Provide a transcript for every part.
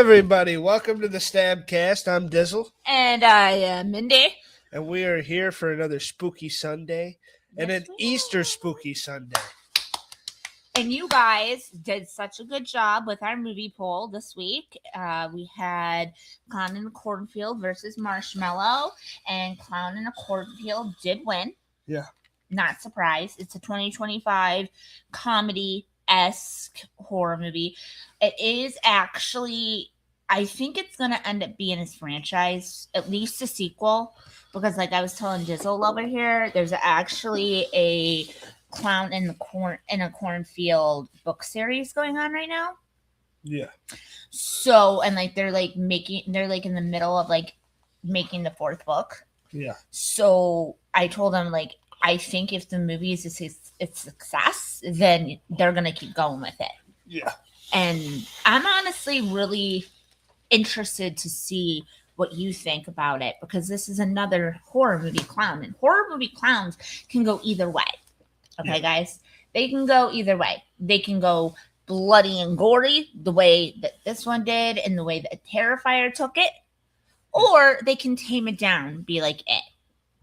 everybody, welcome to the Stabcast. I'm Dizzle, And I am Mindy. and we are here for another spooky Sunday and Yes, an we Easter are. spooky Sunday. And you guys did such a good job with our movie poll this week. We had Clown in a Cornfield versus Marshmallow, and Clown in a Cornfield did win. Yeah. Not surprised. It's a 2025 comedy-esque horror movie. It is actually, I think it's going to end up being his franchise, at least a sequel, because like I was telling Dizzle over here, there's actually a Clown in a Cornfield book series going on right now. Yeah. So, and like they're like in the middle of like making the fourth book. Yeah. So I told them, like, I think if the movie is a success, then they're going to keep going with it. Yeah. And I'm honestly really interested to see what you think about it, because this is another horror movie clown, and horror movie clowns can go either way. Okay, guys? They can go either way. They can go bloody and gory the way that this one did and the way that Terrifier took it, or they can tame it down and be like it.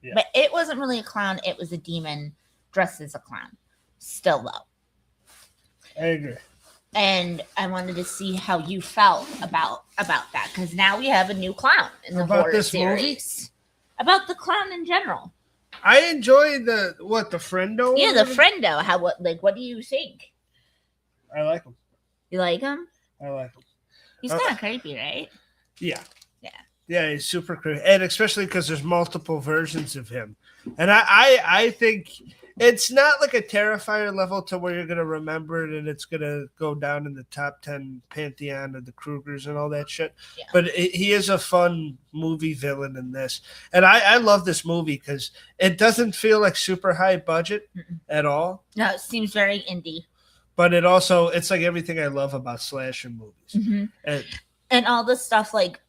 Yeah. But it wasn't really a clown. It was a demon dressed as a clown. Still, though. I agree. And I wanted to see how you felt about that, because now we have a new clown in the horror series. Movie? About the clown in general. I enjoy the Friendo. Yeah, the Friendo. What do you think? I like him. You like him? I like him. He's kind of creepy, right? Yeah. Yeah. Yeah, he's super creepy, and especially because there's multiple versions of him. And I think it's not like a Terrifier level to where you're gonna remember it and it's gonna go down in the top 10 pantheon of the Krugers and all that shit. Yeah. But he is a fun movie villain in this, and I love this movie because it doesn't feel like super high budget at all. No, it seems very indie. But it's like everything I love about slasher movies, and all the stuff like.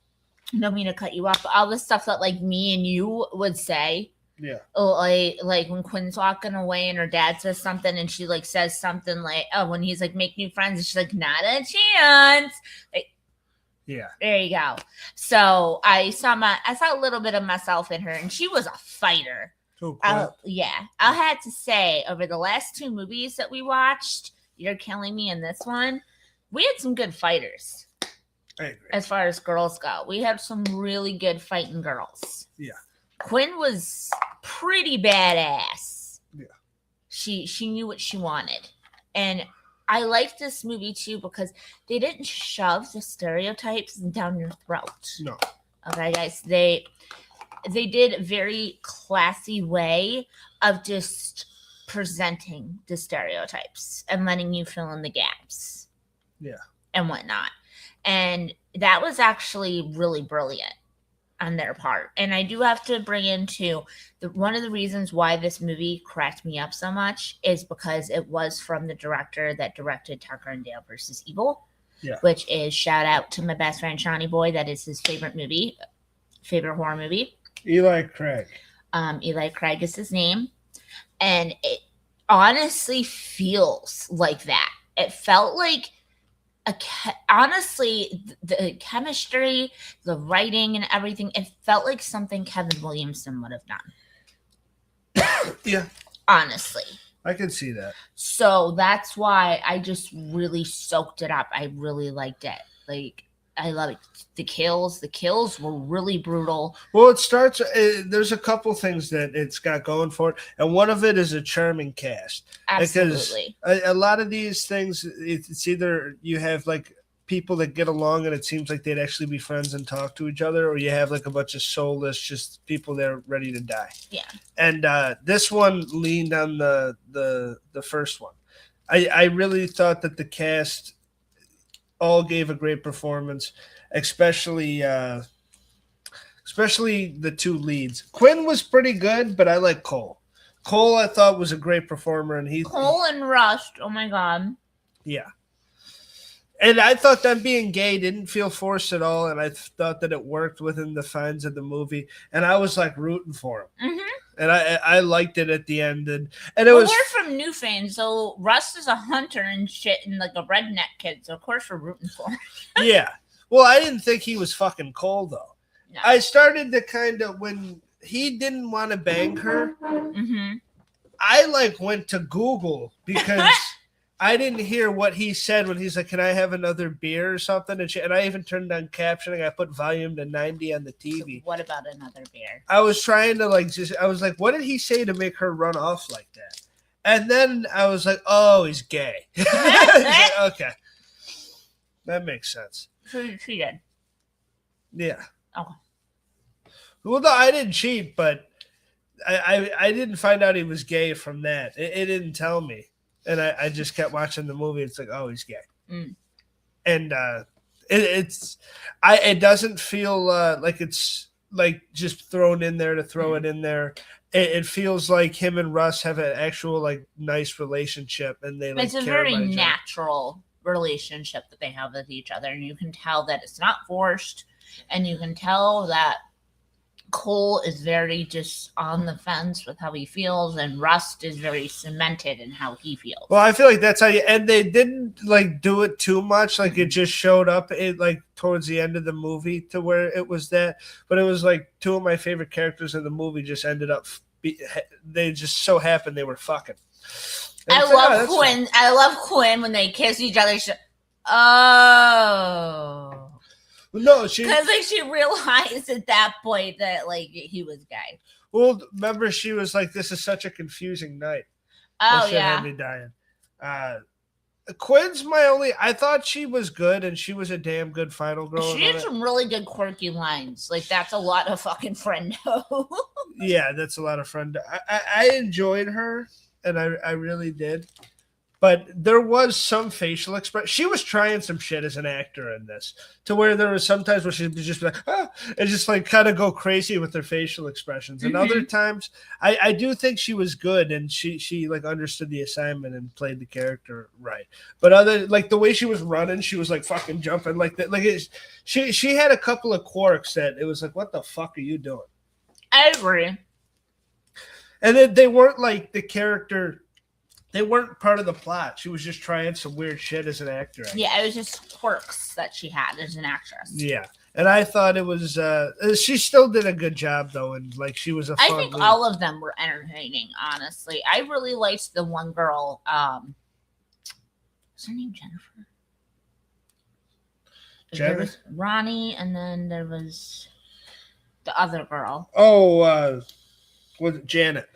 I don't mean to cut you off, but all the stuff that like me and you would say. Yeah. Like when Quinn's walking away and her dad says something and she like says something like, oh, when he's like, make new friends, and she's like, not a chance. Like, yeah. There you go. So I saw a little bit of myself in her, and she was a fighter. Oh, cool. Yeah. I had to say, over the last two movies that we watched, You're Killing Me and this one, we had some good fighters. I agree. As far as girls go, we had some really good fighting girls. Yeah. Quinn was pretty badass. Yeah. She knew what she wanted. And I liked this movie too because they didn't shove the stereotypes down your throat. No. Okay, guys. They did a very classy way of just presenting the stereotypes and letting you fill in the gaps. Yeah. And whatnot. And that was actually really brilliant on their part. And I do have to bring into one of the reasons why this movie cracked me up so much is because it was from the director that directed Tucker and Dale versus Evil, which is, shout out to my best friend Shawnee Boy. That is his favorite horror movie. Eli Craig. Eli Craig is his name. And it honestly feels like that. It felt like, honestly, the chemistry, the writing, and everything, it felt like something Kevin Williamson would have done. Yeah. Honestly. I can see that. So that's why I just really soaked it up. I really liked it. Like, I love it. The kills were really brutal. Well, it starts, there's a couple things that it's got going for it, and one of it is a charming cast. Absolutely. Because a lot of these things, it's either you have like people that get along and it seems like they'd actually be friends and talk to each other, or you have like a bunch of soulless, just people that are ready to die. Yeah. And this one leaned on the first one. I really thought that the cast all gave a great performance, especially the two leads. Quinn was pretty good, but I like Cole. Cole, I thought, was a great performer, and Cole and Rust. Oh my god. Yeah. And I thought them being gay didn't feel forced at all, and I thought that it worked within the fines of the movie, and I was like rooting for him. Mm-hmm. And I liked it at the end, and we're from Newfane, so Russ is a hunter and shit, and like a redneck kid. So of course we're rooting for him. Yeah, Well, I didn't think he was fucking cold though. No. I started to kind of when he didn't want to bang her. Mm-hmm. I like went to Google because I didn't hear what he said when he's like, "Can I have another beer or something?" And I even turned on captioning. I put volume to 90 on the TV. So what about another beer? I was trying to I was like, what did he say to make her run off like that? And then I was like, oh, he's gay. Like, okay, that makes sense. So you cheated. Yeah. Okay. Well, no, I didn't cheat, but I didn't find out he was gay from that. It didn't tell me. And I just kept watching the movie. It's like, oh, he's gay. Mm. And it doesn't feel like it's like just thrown in there to throw it in there. It feels like him and Russ have an actual like nice relationship, and they like It's a care very about each other. natural relationship that they have with each other, and you can tell that it's not forced, and you can tell that Cole is very just on the fence with how he feels, and Rust is very cemented in how he feels. Well, I feel like that's how and they didn't like do it too much. Like it just showed up like towards the end of the movie to where it was that, but it was like two of my favorite characters in the movie just ended up, they just so happened they were fucking. And I love Quinn. Fun. I love Quinn when they kiss each other. Oh. No, because like she realized at that point that like he was gay. Well, remember she was like, "This is such a confusing night." Oh yeah, had me dying. Quinn's my only. I thought she was good, and she was a damn good final girl. She had some really good quirky lines. Like that's a lot of fucking friendo. Yeah, that's a lot of friendo. I enjoyed her, and I really did. But there was some facial expression. She was trying some shit as an actor in this, to where there was sometimes where she'd just be like, ah, and just like kind of go crazy with her facial expressions. And other times, I do think she was good, and she like understood the assignment and played the character right. But other like the way she was running, she was like fucking jumping like that. Like she had a couple of quirks that it was like, what the fuck are you doing? I agree. And then they weren't like the character. They weren't part of the plot. She was just trying some weird shit as an actor. Yeah, it was just quirks that she had as an actress. Yeah, and I thought it was. She still did a good job though, and like she was a. I think lead. All of them were entertaining. Honestly, I really liked the one girl. What's her name? Jennifer. There was Ronnie, and then there was the other girl. Oh, was it Janet?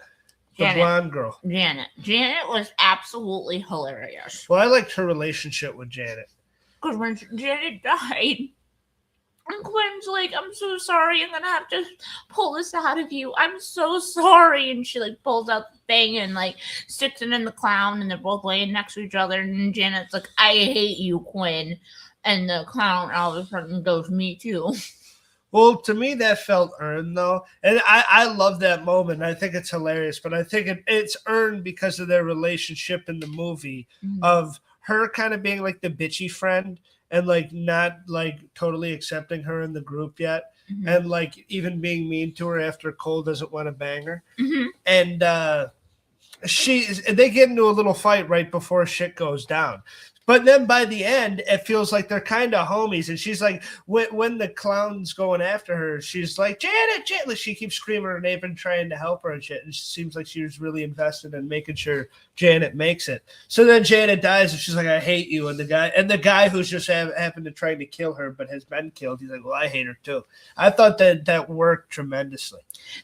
The blonde girl. Janet was absolutely hilarious. Well, I liked her relationship with Janet. Because when Janet died, and Quinn's like, I'm so sorry. I'm going to have to pull this out of you. I'm so sorry. And she like pulls out the thing and like sticks it in the clown, and they're both laying next to each other. And Janet's like, I hate you, Quinn. And the clown all of a sudden goes, me too. Well, to me, that felt earned, though. And I love that moment. I think it's hilarious. But I think it's earned because of their relationship in the movie of her kind of being like the bitchy friend and like not like totally accepting her in the group yet. And like even being mean to her after Cole doesn't want to bang her. And they get into a little fight right before shit goes down. But then by the end, it feels like they're kind of homies. And she's like, when the clown's going after her, she's like, Janet. Like she keeps screaming her name and trying to help her and shit. And it seems like she was really invested in making sure Janet makes it. So then Janet dies and she's like, I hate you. And the guy who's just happened to try to kill her but has been killed, he's like, well, I hate her too. I thought that worked tremendously.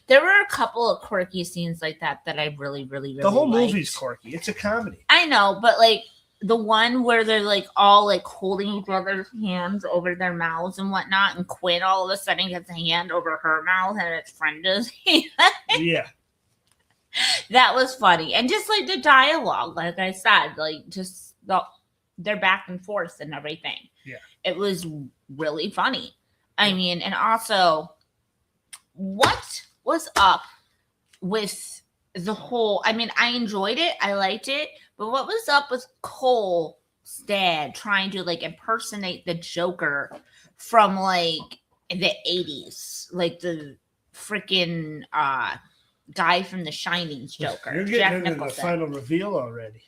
There were a couple of quirky scenes like that I really, really, really The whole liked. movie's quirky. It's a comedy. I know, but like, the one where they're like all like holding each other's hands over their mouths and whatnot, and Quinn all of a sudden gets a hand over her mouth and its friend does. Yeah. That was funny. And just like the dialogue, like I said, like just their back and forth and everything. Yeah. It was really funny. I mean, and also what was up with the whole, I mean, I enjoyed it. I liked it. But what was up with Cole's dad trying to like impersonate the Joker from like the 80s? Like the freaking guy from The Shining's Joker. You're getting into the final reveal already.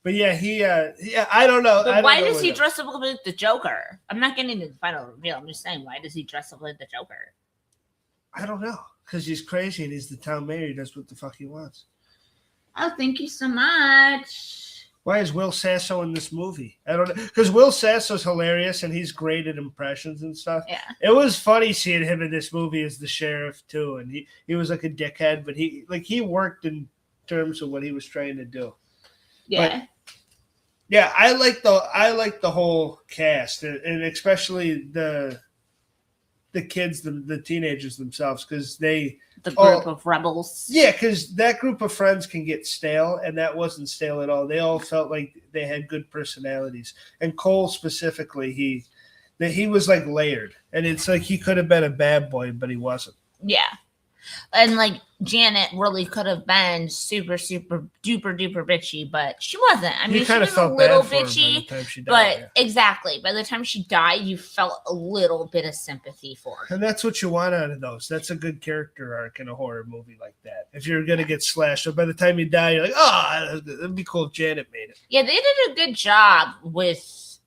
But yeah, I don't know. But why does he dress up like the Joker? I'm not getting to the final reveal. I'm just saying, why does he dress up like the Joker? I don't know. Because he's crazy and he's the town mayor. He does what the fuck he wants. Oh, thank you so much. Why is Will Sasso in this movie? I don't know. Because Will Sasso's hilarious and he's great at impressions and stuff. Yeah. It was funny seeing him in this movie as the sheriff too. And he was like a dickhead, but he worked in terms of what he was trying to do. Yeah. But, yeah, I like the whole cast and especially the kids, the teenagers themselves, because the group of rebels. Yeah, because that group of friends can get stale, and that wasn't stale at all. They all felt like they had good personalities, and Cole specifically, he was like layered, and it's like he could have been a bad boy, but he wasn't. Yeah. And like Janet really could have been super, super duper duper bitchy, but she wasn't. I mean, she was a little bitchy, but exactly. By the time she died, you felt a little bit of sympathy for her. And that's what you want out of those. That's a good character arc in a horror movie like that. If you're gonna get slashed, so by the time you die, you're like, oh, it'd be cool if Janet made it. Yeah, they did a good job with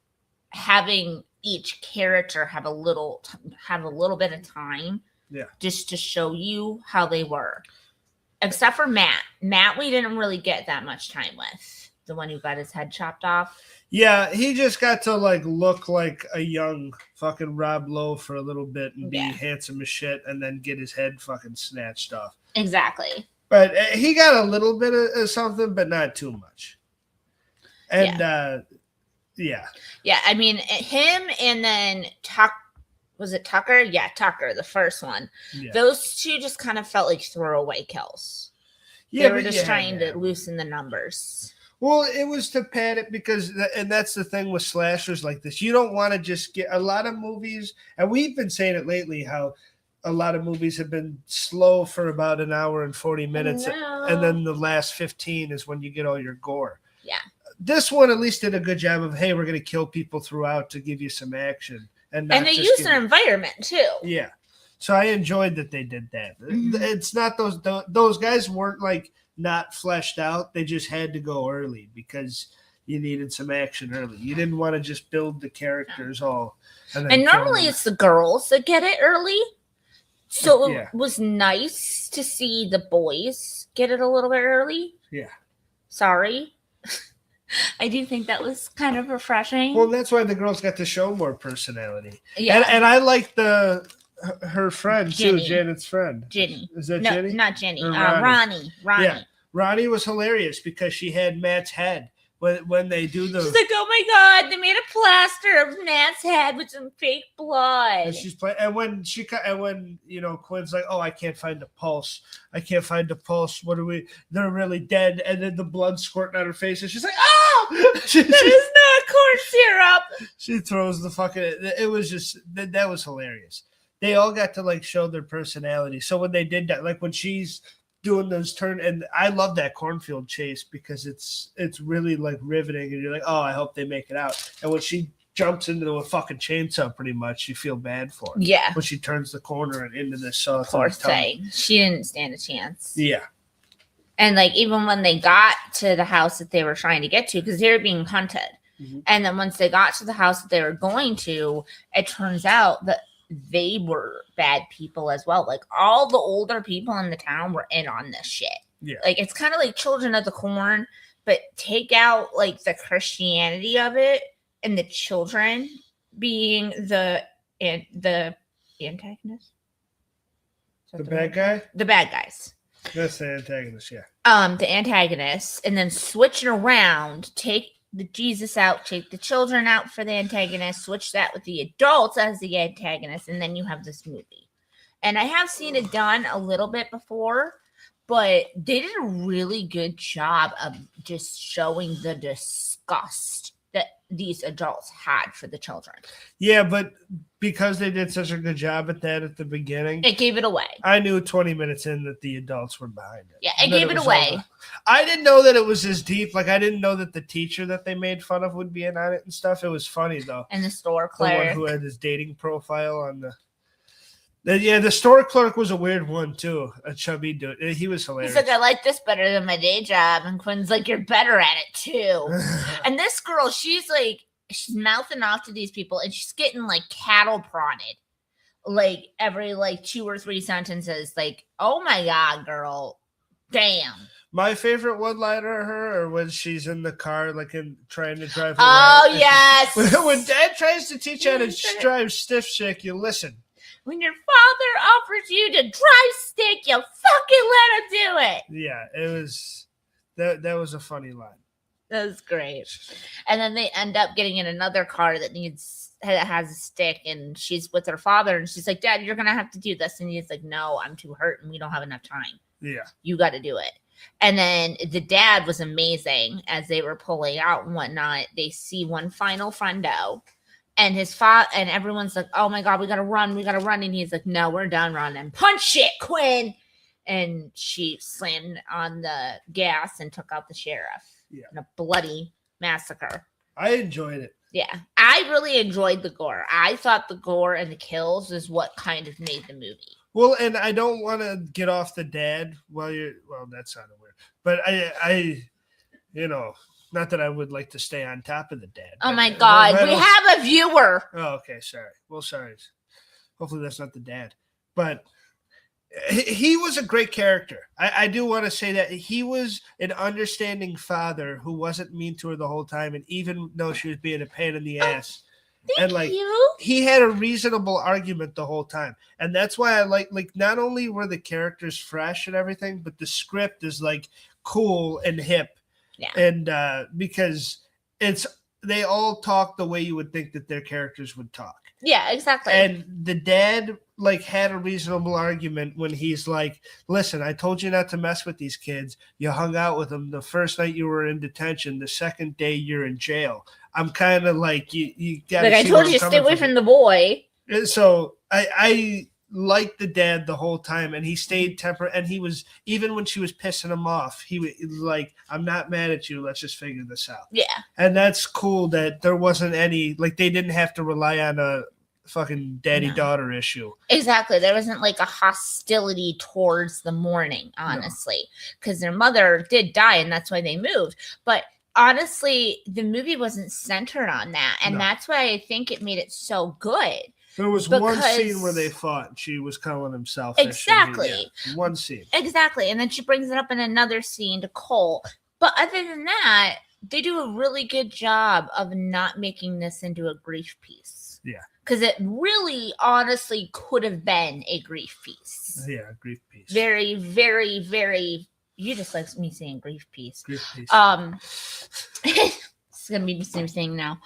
having each character have a little bit of time. Yeah. Just to show you how they were. Except for Matt. Matt, we didn't really get that much time with. The one who got his head chopped off. Yeah, he just got to like look like a young fucking Rob Lowe for a little bit and be handsome as shit and then get his head fucking snatched off. Exactly. But he got a little bit of something, but not too much. And yeah. I mean, him and then was it Tucker? Yeah, Tucker, the first one. Yeah. Those two just kind of felt like throwaway kills. Yeah, they were just trying to loosen the numbers. Well, it was to pad it because, and that's the thing with slashers like this. You don't want to just get a lot of movies, and we've been saying it lately, how a lot of movies have been slow for about an hour and 40 minutes, and then the last 15 is when you get all your gore. Yeah. This one at least did a good job of, hey, we're going to kill people throughout to give you some action. And they used an environment too. Yeah. So I enjoyed that they did that. Mm-hmm. It's not those guys weren't like not fleshed out. They just had to go early because you needed some action early. You didn't want to just build the characters all. And normally it's the girls that get it early. So it was nice to see the boys get it a little bit early. Yeah. Sorry. I do think that was kind of refreshing. Well, that's why the girls got to show more personality. Yeah. And I like her friend, Jenny. too, Janet's friend. Jenny. Is that Jenny? Not Jenny. Ronnie. Yeah. Ronnie was hilarious because she had Matt's head. When they do the... She's like, oh my God, they made a plaster of Matt's head with some fake blood. And she's playing, and when Quinn's like, oh, I can't find the pulse. What are we? They're really dead. And then the blood squirting out her face. And she's like, oh! That is not corn syrup. She throws the fucking... It was just... That was hilarious. They all got to, like, show their personality. So when they did that, like when she's doing those turn, and I love that cornfield chase because it's really like riveting, and you're like, oh, I hope they make it out. And when she jumps into a fucking chainsaw, pretty much, you feel bad for her. Yeah. When she turns the corner and into this saw. Poor thing. She didn't stand a chance. Yeah. And like even when they got to the house that they were trying to get to, because they were being hunted, and then once they got to the house that they were going to, it turns out that they were bad people as well. Like all the older people in the town were in on this shit. Yeah. Like it's kind of like Children of the Corn, but take out like the Christianity of it and the children being the antagonist. The bad guy? The bad guys. That's the antagonist, yeah. The antagonists, and then switch it around, take the Jesus out, take the children out for the antagonist, switch that with the adults as the antagonist, and then you have this movie. And I have seen it done a little bit before, but they did a really good job of just showing the disgust that these adults had for the children. Yeah, but because they did such a good job at that at the beginning, it gave it away. I knew 20 minutes in that the adults were behind it. Yeah, it gave it away. Over. I didn't know that it was as deep. Like, I didn't know that the teacher that they made fun of would be in on it and stuff. It was funny, though. And the store clerk. The one who had his dating profile on the... The store clerk was a weird one too. A chubby dude. He was hilarious. He's like, I like this better than my day job. And Quinn's like, you're better at it too. And this girl, she's mouthing off to these people and she's getting like cattle prodded. Like every like 2 or 3 sentences. Like, oh my God, girl. Damn. My favorite one-liner of her, or when she's in the car, like trying to drive. Oh, yes. When Dad tries to teach you how to drive stiff chick, you listen. When your father offers you to drive stick, you fucking let him do it. Yeah, it was that was a funny line. That was great. And then they end up getting in another car that has a stick, and she's with her father, and she's like, Dad, you're gonna have to do this. And he's like, no, I'm too hurt and we don't have enough time. Yeah. You got to do it. And then the dad was amazing as they were pulling out and whatnot. They see one final friendo. And his father and everyone's like, oh my God, we gotta run. And he's like, no, we're done running. Punch it, Quinn. And she slammed on the gas and took out the sheriff. Yeah. In a bloody massacre. I enjoyed it. Yeah. I really enjoyed the gore. I thought the gore and the kills is what kind of made the movie. Well, and I don't want to get off the dad that sounded weird. But I not that I would like to stay on top of the dad. Oh my God, we have a viewer. Oh, okay, sorry. Well, sorry. Hopefully that's not the dad. But he was a great character. I do want to say that he was an understanding father who wasn't mean to her the whole time, and even though she was being a pain in the ass. Thank you. He had a reasonable argument the whole time. And that's why I like not only were the characters fresh and everything, but the script is like cool and hip. Yeah. And because they all talk the way you would think that their characters would talk. Yeah, exactly. And the dad had a reasonable argument when he's like, listen, I told you not to mess with these kids. You hung out with them the first night you were in detention. The second day you're in jail. I'm kind of like, you got to. Like I told you to stay away from the boy. And so I liked the dad the whole time, and he stayed temperate. And he was, even when she was pissing him off, he was like, I'm not mad at you. Let's just figure this out. Yeah. And that's cool that there wasn't any, they didn't have to rely on a fucking daddy-daughter issue. Exactly. There wasn't a hostility towards the mourning, honestly, because their mother did die, and that's why they moved. But honestly, the movie wasn't centered on that, and that's why I think it made it so good. There was one scene where they fought, and she was calling him selfish. Exactly. One scene. Exactly. And then she brings it up in another scene to Cole. But other than that, they do a really good job of not making this into a grief piece. Yeah. Because it really, honestly, could have been a grief piece. Yeah, a grief piece. Very, very, very. You just like me saying grief piece. Grief piece. It's gonna be the same thing now.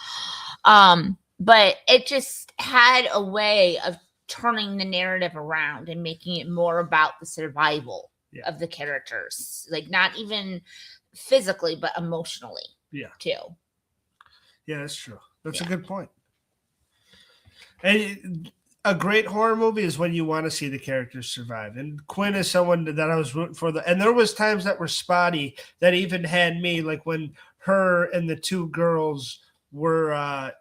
But it just had a way of turning the narrative around and making it more about the survival of the characters, not even physically, but emotionally. Yeah. Too. Yeah, that's true. That's a good point. And a great horror movie is when you want to see the characters survive. And Quinn is someone that I was rooting for. And there was times that were spotty that even had me, when her and the two girls were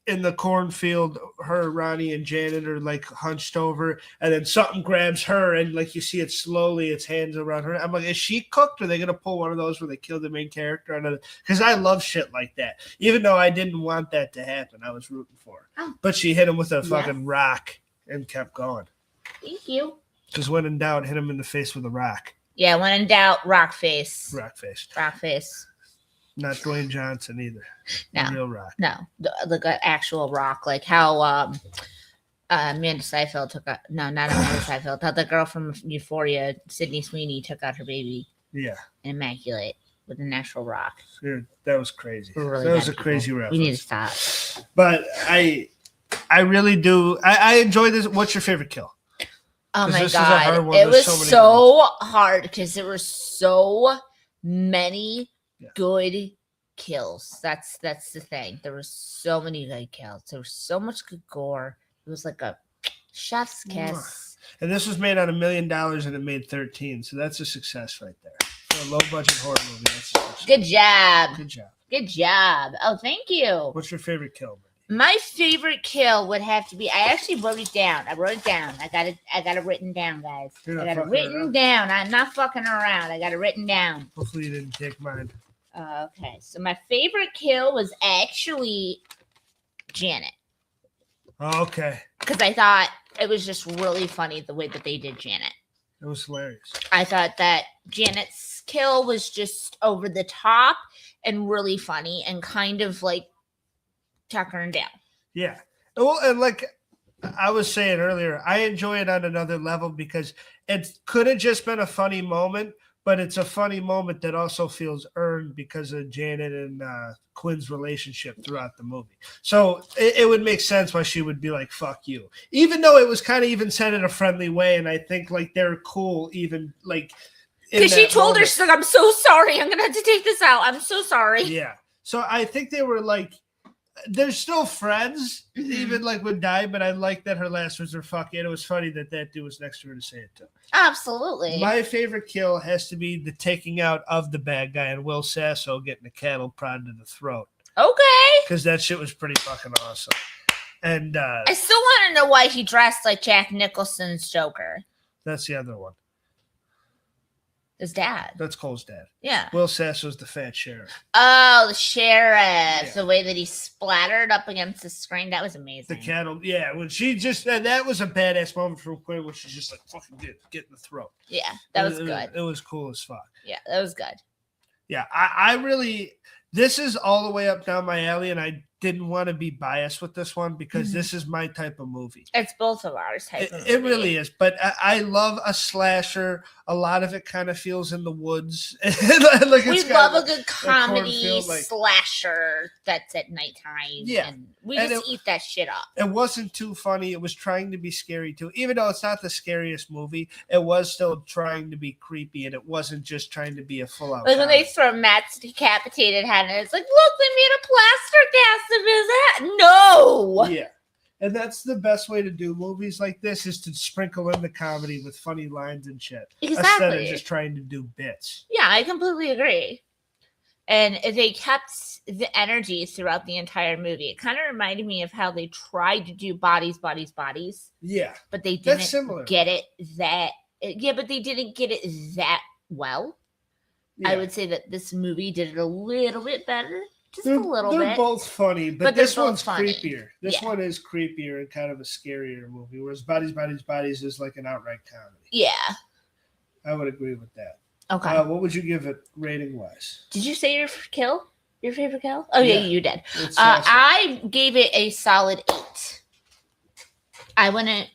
in the cornfield, her, Ronnie, and Janet are hunched over, and then something grabs her, and you see it slowly, its hands around her. I'm like, is she cooked? Or are they gonna pull one of those where they kill the main character? Because I love shit like that. Even though I didn't want that to happen, I was rooting for her. Oh. But she hit him with a fucking rock and kept going. Thank you. Because when in doubt, hit him in the face with a rock. Yeah, when in doubt, rock face. Rock face. Rock face. Not Dwayne Johnson either. No. Real rock. No. An actual rock. Like how Amanda Seyfried took out. No, not Amanda Seyfried. The girl from Euphoria, Sydney Sweeney, took out her baby. Yeah. Immaculate with an actual rock. Dude, that was crazy. Really that was a crazy reference. We need to stop. But I really do. I enjoy this. What's your favorite kill? Oh my God. It was so hard because there were so many good kills. That's the thing. There were so many good kills. There was so much good gore. It was like a chef's kiss. And this was made on $1 million and it made 13. So that's a success right there. For a low budget horror movie. That's Good job. Good job. Good job. Oh, thank you. What's your favorite kill? My favorite kill would have to be. I actually wrote it down. I got it written down, guys. I got it written down. I'm not fucking around. I got it written down. Hopefully you didn't take mine. Okay, so my favorite kill was actually Janet. Okay. Because I thought it was just really funny the way that they did Janet. It was hilarious. I thought that Janet's kill was just over the top and really funny and kind of like tuck her down. Yeah. Well, and like I was saying earlier, I enjoy it on another level because it could have just been a funny moment, but it's a funny moment that also feels earned because of Janet and Quinn's relationship throughout the movie. So it would make sense why she would be like, fuck you. Even though it was kind of even said in a friendly way, and I think like they're cool even like because she told her, she's like, I'm so sorry. I'm going to have to take this out. I'm so sorry. Yeah. So I think they were like, they're still friends, even like with Diamond. I like that her last words were fuck it. It was funny that dude was next to her to say it too. Absolutely. My favorite kill has to be the taking out of the bad guy and Will Sasso getting the cattle prod to the throat. Okay. Because that shit was pretty fucking awesome. And I still want to know why he dressed like Jack Nicholson's Joker. That's the other one. His dad. That's Cole's dad. Yeah. Will Sasso's the fat sheriff. Oh, the sheriff. Yeah. The way that he splattered up against the screen. That was amazing. The cattle. Yeah. When she just, that was a badass moment from Quinn when she's just like, fucking get in the throat. Yeah. That was good. It was cool as fuck. Yeah. That was good. Yeah. I really, this is all the way up down my alley, and I didn't want to be biased with this one because this is my type of movie. It's both of ours type of movie. It really is. But I love a slasher. A lot of it kind of feels in the woods. Like we love a good comedy slasher that's at nighttime. Yeah. And we just eat that shit up. It wasn't too funny. It was trying to be scary too. Even though it's not the scariest movie, it was still trying to be creepy, and it wasn't just trying to be a full-out like when they throw Matt's decapitated head and it's like, look, they made a plaster cast of his head. No. Yeah. And that's the best way to do movies like this is to sprinkle in the comedy with funny lines and shit. Exactly. Instead of just trying to do bits. Yeah, I completely agree. And they kept the energy throughout the entire movie. It kind of reminded me of how they tried to do bodies. Yeah. But they didn't get it that... Yeah, but they didn't get it that well. Yeah. I would say that this movie did it a little bit better. Just a little bit. They're both funny, but this one's creepier. This one is creepier and kind of a scarier movie, whereas Bodies is like an outright comedy. Yeah. I would agree with that. Okay. What would you give it rating-wise? Did you say your kill? Your favorite kill? Oh, yeah, you did. Awesome. I gave it a solid 8. I wouldn't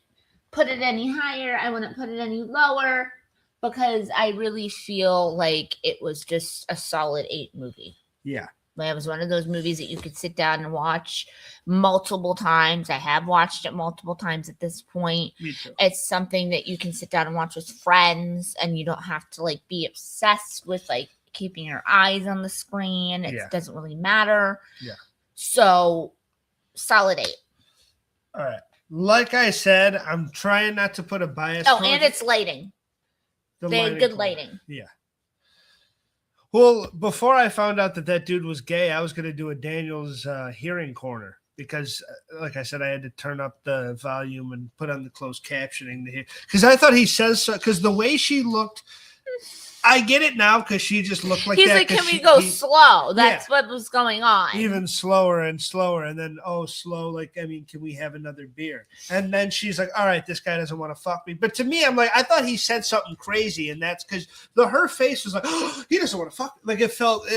put it any higher. I wouldn't put it any lower because I really feel like it was just a solid 8 movie. Yeah. It was one of those movies that you could sit down and watch multiple times. I have watched it multiple times at this point. Me too. It's something that you can sit down and watch with friends, and you don't have to like be obsessed with like keeping your eyes on the screen. It doesn't really matter. Yeah. So, solid 8. All right. Like I said, I'm trying not to put a bias. Oh, and it's lighting. They had good lighting. Yeah. Well, before I found out that dude was gay, I was going to do a Daniel's hearing corner because, like I said, I had to turn up the volume and put on the closed captioning to hear. Because I thought he says so. Because the way she looked, I get it now because she just looked like He's that. He's like, can we go slow? That's what was going on. Even slower and slower. And then, slow. Like, I mean, can we have another beer? And then she's like, all right, this guy doesn't want to fuck me. But to me, I'm like, I thought he said something crazy. And that's because her face was like, oh, he doesn't want to fuck me. Like, it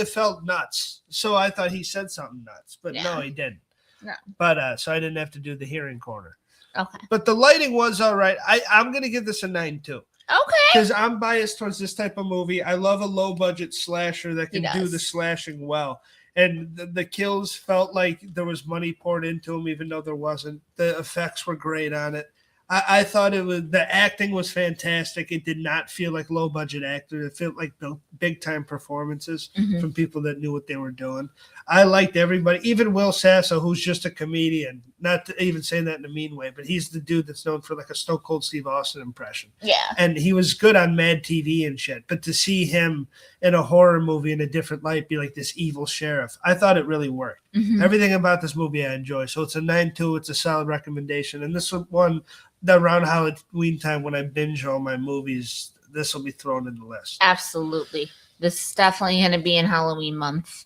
felt nuts. So I thought he said something nuts. But no, he didn't. No. But so I didn't have to do the hearing corner. Okay. But the lighting was all right. I'm going to give this a 9 too. Okay. Because I'm biased towards this type of movie. I love a low-budget slasher that can do the slashing well. And the kills felt like there was money poured into them, even though there wasn't. The effects were great on it. I thought the acting was fantastic. It did not feel like low-budget actors. It felt like big-time performances from people that knew what they were doing. I liked everybody. Even Will Sasso, who's just a comedian, Not to even saying that in a mean way, but he's the dude that's known for like a Stone Cold Steve Austin impression. Yeah. And he was good on Mad TV and shit. But to see him in a horror movie in a different light be like this evil sheriff, I thought it really worked. Mhm. Everything about this movie I enjoy. So it's a 9.2. It's a solid recommendation. And this one, around Halloween time when I binge all my movies, this will be thrown in the list. Absolutely. This is definitely going to be in Halloween month.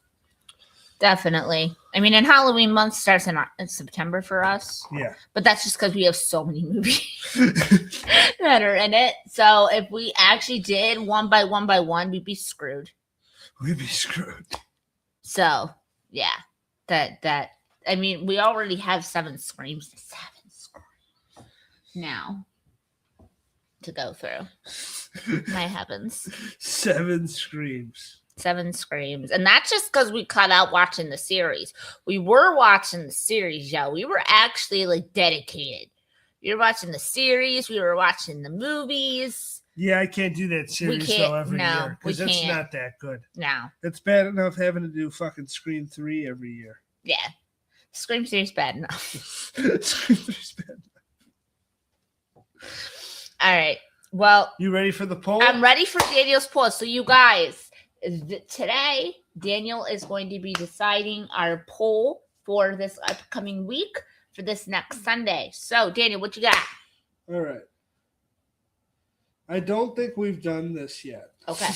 Definitely. I mean, and Halloween month starts in September for us. Yeah. But that's just because we have so many movies that are in it. So if we actually did one by one, we'd be screwed. We'd be screwed. So, yeah. That I mean, we already have 7 screams. 7 screams now to go through. That happens. 7 screams. 7 screams. And that's just because we cut out watching the series. We were watching the series, yo. We were actually like dedicated. We were watching the series. We were watching the movies. Yeah, I can't do that series though every year because it's can't. not that good. No. It's bad enough having to do fucking Scream 3 every year. Yeah. Scream 3 is bad enough. Scream 3 is bad enough. All right. Well, you ready for the poll? I'm ready for Daniel's poll. So you guys, today, Daniel is going to be deciding our poll for this upcoming week for this next Sunday. So, Daniel, what you got? All right. I don't think we've done this yet. Okay.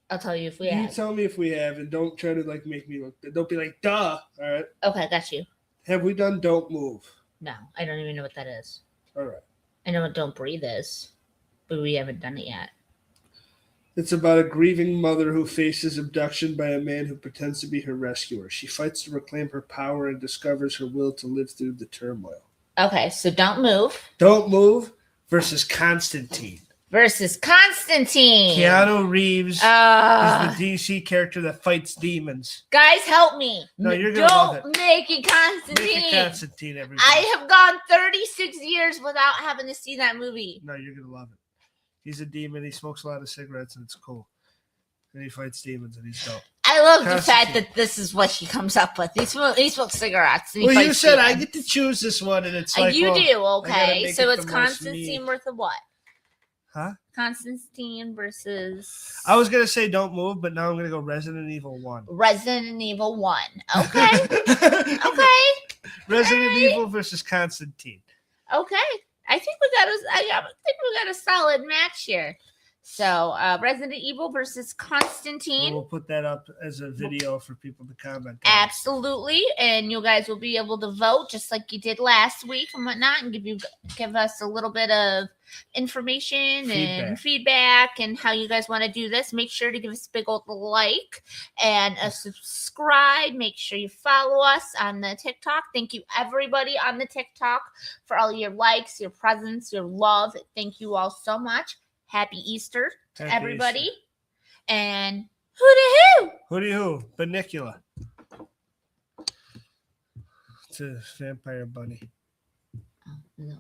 I'll tell you if we have. You tell me if we have, and don't try to like make me look. Don't be like, duh. All right. Okay, got you. Have we done Don't Move? No, I don't even know what that is. All right. I know what Don't Breathe is, but we haven't done it yet. It's about a grieving mother who faces abduction by a man who pretends to be her rescuer. She fights to reclaim her power and discovers her will to live through the turmoil. Okay, so Don't Move. Don't Move versus Constantine. Versus Constantine. Keanu Reeves is the DC character that fights demons. Guys, help me. No, you're gonna love it. Don't make it Constantine. Make it Constantine, everybody. I have gone 36 years without having to see that movie. No, you're gonna love it. He's a demon. He smokes a lot of cigarettes, and it's cool. And he fights demons, and he's dope. I love the fact that this is what he comes up with. He smokes cigarettes. And you said demons. I get to choose this one, and it's like you do. Okay, so it's Constantine versus what? Huh? Constantine versus. I was gonna say Don't Move, but now I'm gonna go Resident Evil 1. Resident Evil 1. Okay. Okay. Resident Evil versus Constantine. Okay. I think we got a solid match here. So Resident Evil versus Constantine. And we'll put that up as a video for people to comment on. Absolutely, and you guys will be able to vote just like you did last week and whatnot, and give us a little bit of information and feedback and how you guys want to do this. Make sure to give us a big old like and a subscribe. Make sure you follow us on the TikTok. Thank you everybody on the TikTok for all your likes, your presence, your love. Thank you all so much. Happy Easter to everybody. Easter. And hooty-hoo! Hooty-hoo. Banicula. It's a vampire bunny. Oh, no.